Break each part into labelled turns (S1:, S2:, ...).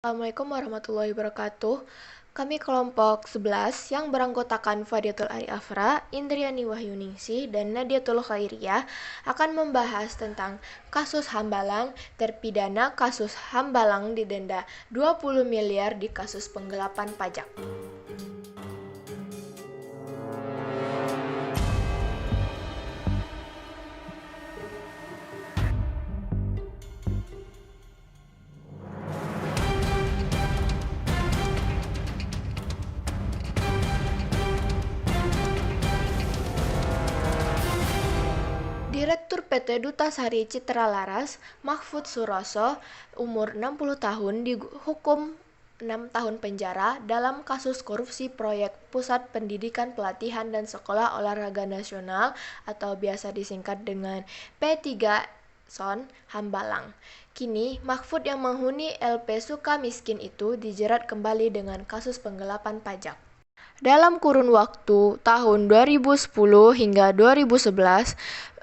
S1: Assalamualaikum warahmatullahi wabarakatuh. Kami kelompok 11 yang beranggotakan Fadiatul Ari Afra, Indriani Wahyuningsih, dan Nadiatul Khairiyah akan membahas tentang kasus Hambalang. Terpidana kasus Hambalang didenda 20 miliar di kasus penggelapan pajak. Direktur PT Duta Sari Citra Laras, Mahfud Suroso, umur 60 tahun, dihukum 6 tahun penjara dalam kasus korupsi proyek Pusat Pendidikan Pelatihan dan Sekolah Olahraga Nasional atau biasa disingkat dengan P3 Son Hambalang. Kini, Mahfud yang menghuni LP Sukamiskin itu dijerat kembali dengan kasus penggelapan pajak. Dalam kurun waktu tahun 2010 hingga 2011,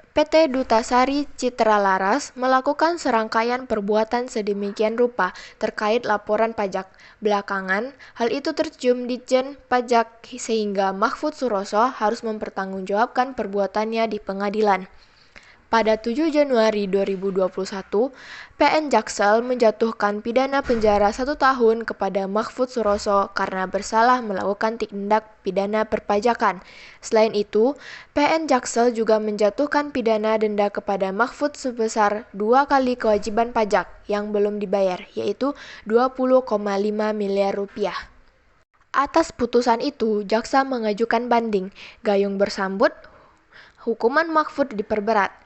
S1: PT Duta Sari Citra Laras melakukan serangkaian perbuatan sedemikian rupa terkait laporan pajak. Belakangan, hal itu tercium Ditjen Pajak sehingga Mahfud Suroso harus mempertanggungjawabkan perbuatannya di pengadilan. Pada 7 Januari 2021, PN Jaksel menjatuhkan pidana penjara 1 tahun kepada Mahfud Suroso karena bersalah melakukan tindak pidana perpajakan. Selain itu, PN Jaksel juga menjatuhkan pidana denda kepada Mahfud sebesar 2 kali kewajiban pajak yang belum dibayar, yaitu 20,5 miliar rupiah. Atas putusan itu, jaksa mengajukan banding. Gayung bersambut, hukuman Mahfud diperberat.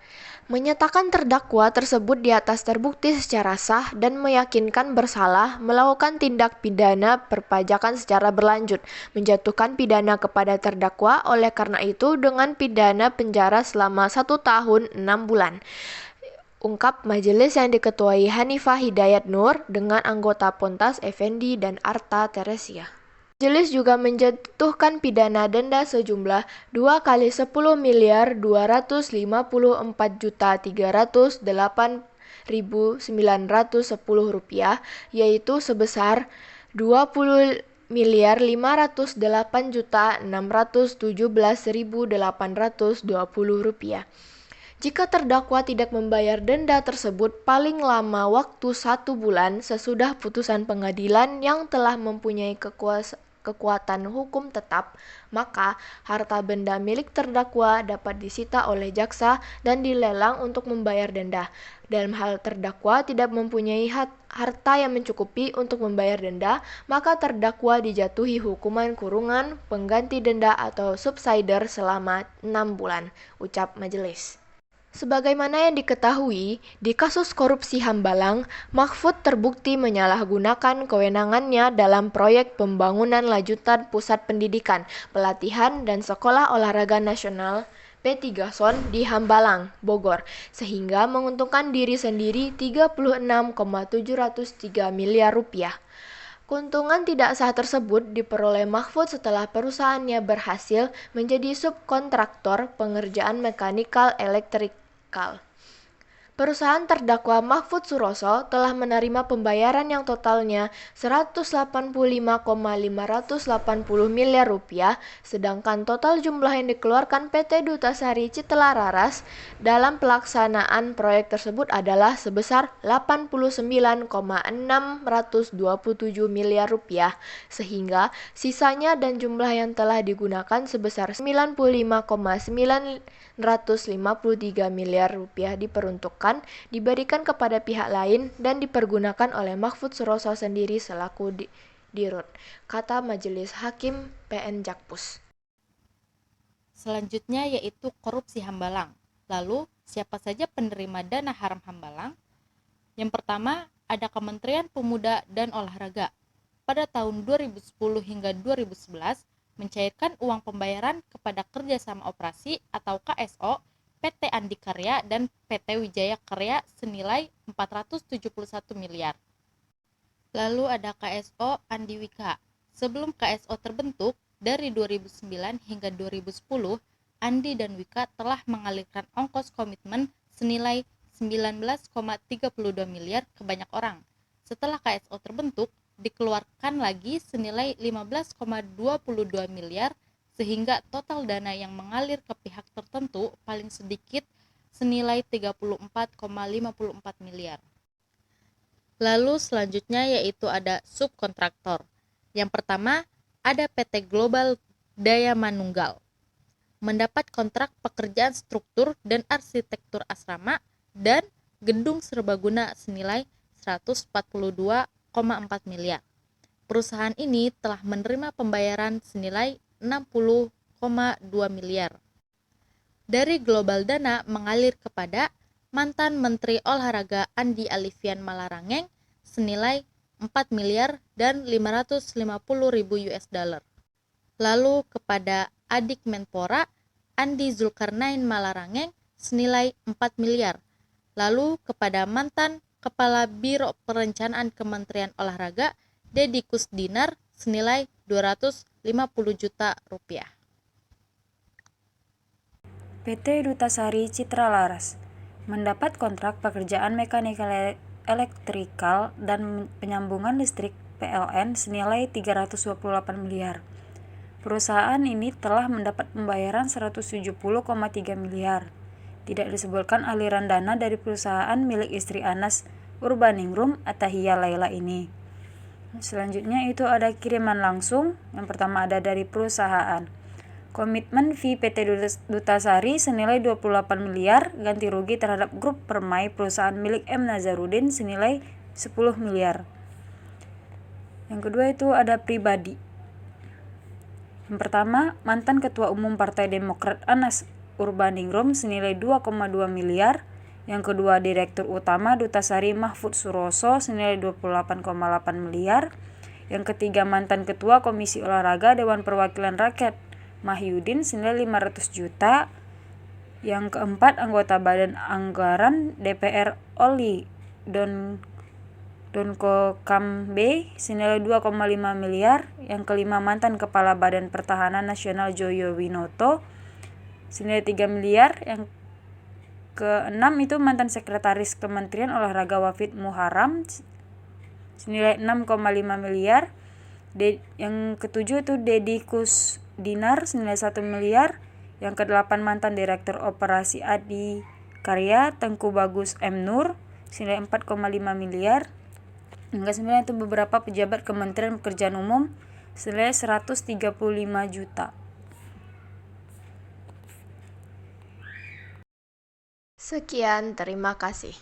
S1: Menyatakan terdakwa tersebut di atas terbukti secara sah dan meyakinkan bersalah melakukan tindak pidana perpajakan secara berlanjut, menjatuhkan pidana kepada terdakwa oleh karena itu dengan pidana penjara selama 1 tahun 6 bulan. Ungkap majelis yang diketuai Hanifah Hidayat Nur dengan anggota Pontas Effendi dan Arta Teresia. Majelis juga menjatuhkan pidana denda sejumlah 2 kali 10 miliar 254 juta 308.910 rupiah, yaitu sebesar 20 miliar 508 juta 617.820 rupiah. Jika terdakwa tidak membayar denda tersebut paling lama waktu 1 bulan sesudah putusan pengadilan yang telah mempunyai kekuatan hukum tetap, maka harta benda milik terdakwa dapat disita oleh jaksa dan dilelang untuk membayar denda. Dalam hal terdakwa tidak mempunyai harta yang mencukupi untuk membayar denda, maka terdakwa dijatuhi hukuman kurungan, pengganti denda atau subsidiar selama 6 bulan, ucap majelis. Sebagaimana yang diketahui, di kasus korupsi Hambalang, Mahfud terbukti menyalahgunakan kewenangannya dalam proyek pembangunan lanjutan Pusat Pendidikan, Pelatihan, dan Sekolah Olahraga Nasional P3 Son di Hambalang, Bogor, sehingga menguntungkan diri sendiri 36,703 miliar rupiah. Keuntungan tidak sah tersebut diperoleh Mahfud setelah perusahaannya berhasil menjadi subkontraktor pengerjaan mekanikal elektrikal. Perusahaan terdakwa Mahfud Suroso telah menerima pembayaran yang totalnya 185,580 miliar rupiah, sedangkan total jumlah yang dikeluarkan PT Duta Sari Citra Laras dalam pelaksanaan proyek tersebut adalah sebesar 89,627 miliar rupiah, sehingga sisanya dan jumlah yang telah digunakan sebesar 95,953 miliar rupiah diperuntukkan diberikan kepada pihak lain dan dipergunakan oleh Mahfud Suroso sendiri selaku dirut, kata Majelis Hakim PN Jakpus.
S2: Selanjutnya yaitu korupsi Hambalang. Lalu, siapa saja penerima dana haram Hambalang? Yang pertama, ada Kementerian Pemuda dan Olahraga. Pada tahun 2010 hingga 2011, mencairkan uang pembayaran kepada Kerjasama Operasi atau KSO, PT Andikarya dan PT Wijaya Karya senilai 471 miliar. Lalu ada KSO Andiwika. Sebelum KSO terbentuk, dari 2009 hingga 2010, Andi dan Wika telah mengalirkan ongkos komitmen senilai 19,32 miliar ke banyak orang. Setelah KSO terbentuk, dikeluarkan lagi senilai 15,22 miliar sehingga total dana yang mengalir ke pihak tertentu paling sedikit senilai 34,54 miliar. Lalu selanjutnya yaitu ada subkontraktor. Yang pertama ada PT Global Daya Manunggal. Mendapat kontrak pekerjaan struktur dan arsitektur asrama dan gedung serbaguna senilai 142,4 miliar. Perusahaan ini telah menerima pembayaran senilai 60,2 miliar. Dari Global Dana mengalir kepada mantan Menteri Olahraga Andi Alifian Malarangeng senilai 4 miliar dan 550 ribu US dollar. Lalu kepada adik Menpora Andi Zulkarnain Malarangeng senilai 4 miliar. Lalu kepada mantan Kepala Biro Perencanaan Kementerian Olahraga Deddy Kusdinar senilai 250 juta rupiah.
S3: PT Dutasari Citra Laras mendapat kontrak pekerjaan mekanikal elektrikal dan penyambungan listrik PLN senilai 328 miliar. Perusahaan ini telah mendapat pembayaran 170,3 miliar. Tidak disebutkan aliran dana dari perusahaan milik istri Anas Urbaningrum Atahiyah Laila ini. Selanjutnya itu ada kiriman langsung. Yang pertama ada dari perusahaan. Komitmen fee PT Dutasari senilai 28 miliar ganti rugi terhadap grup Permai perusahaan milik M. Nazarudin senilai 10 miliar. Yang kedua itu ada pribadi. Yang pertama, mantan Ketua Umum Partai Demokrat Anas Urbaningrum senilai 2,2 miliar. Yang kedua, Direktur Utama Dutasari Mahfud Suroso senilai 28,8 miliar. Yang ketiga, mantan Ketua Komisi Olahraga Dewan Perwakilan Rakyat Mahyudin senilai 500 juta. Yang keempat, anggota Badan Anggaran DPR Oli Donko Kambe senilai 2,5 miliar. Yang kelima, mantan Kepala Badan Pertahanan Nasional Joyo Winoto senilai 3 miliar. Yang keenam itu mantan Sekretaris Kementerian Olahraga Wafid Muharam senilai 6,5 miliar. Yang ketujuh itu Deddy Kusdinar senilai 1 miliar. Yang kedelapan, mantan Direktur Operasi Adi Karya Tengku Bagus M. Nur senilai 4,5 miliar. Yang kesembilan itu beberapa pejabat Kementerian Pekerjaan Umum senilai 135 juta.
S1: Sekian, terima kasih.